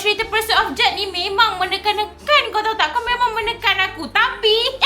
cerita Pursuit of Jade ni memang menekan-nekan, kau tahu tak? Kau memang menekan aku. Tapi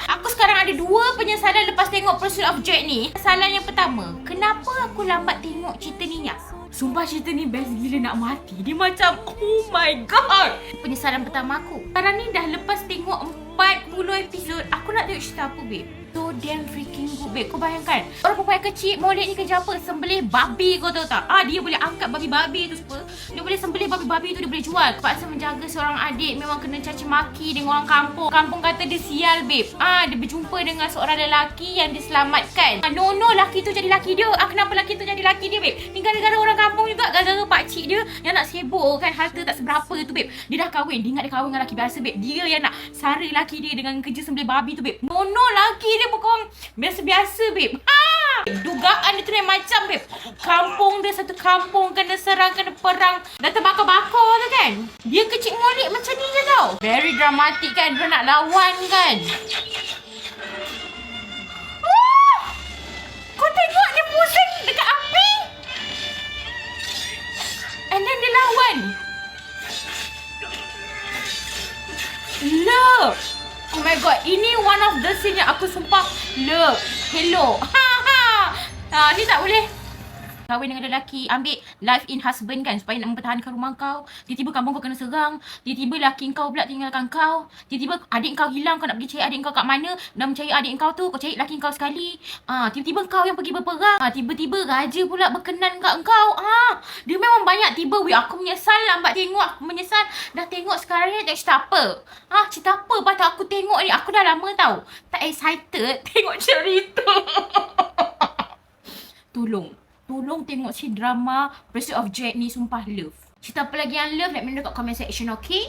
aku sekarang ada dua penyesalan lepas tengok Pursuit of Jade ni. Penyesalan yang pertama, kenapa aku lambat tengok cerita Ninya? Sumpah cerita ni best gila nak mati. Dia macam oh my god. Penyesalan pertama aku, sekarang ni dah lepas tengok 40 episod, aku nak tengok cerita apa babe? So damn freaking good babe. Kau bayangkan, orang perempuan yang kecil Molek ni kerja apa? Sembelih babi, kau tahu tak? Dia boleh angkat babi-babi tu semua. Dia boleh sembelih babi-babi tu, dia boleh jual. Terpaksa menjaga seorang adik, memang kena caci maki dengan orang kampung. Kampung kata dia sial babe. Dia berjumpa dengan seorang lelaki yang diselamatkan. No, lelaki tu jadi lelaki dia. Kenapa lelaki tu jadi lelaki dia babe? Ni gara-gara orang kampung juga, gara-gara pakcik dia yang nak sibuk kan, harta tak seberapa tu babe. Dia dah kahwin, dia ingat dia kahwin dengan lelaki biasa babe. Dia yang nak sara lelaki dia dengan kerja sembelih babi tu babe. No, lelaki dia bukan biasa-biasa babe. Dugaan dia tu macam babe, kampung dia satu kampung kena serang, kena perang, dah terbakar-bakar tu kan. Dia kecil Molek macam ni je tau. Very dramatic kan, dia nak lawan kan. Kau tengok dia pusing dekat api, and then dia lawan. Love. Oh my god, ini one of the scene yang aku sumpah love. Hello. Ni tak boleh kahwin dengan lelaki, ambil live-in husband kan, supaya nak mempertahankan rumah kau. Tiba-tiba kampung kau kena serang. Tiba-tiba lelaki kau pula tinggalkan kau. Tiba-tiba adik kau hilang, kau nak pergi cari adik kau kat mana. Dah mencari adik kau tu, kau cari lelaki kau sekali. Tiba-tiba kau yang pergi berperang. Tiba-tiba raja pula berkenan kat kau. Dia memang banyak tiba. Aku menyesal lambat tengok. Aku menyesal dah tengok sekarang ni. Tengok cerita apa? Cerita apa patut aku tengok ni? Aku dah lama tau tak excited tengok cerita. Tolong tengok si drama Pursuit of Jade ni, sumpah love. Cerita apa lagi yang love, let me know kat comment section, okay?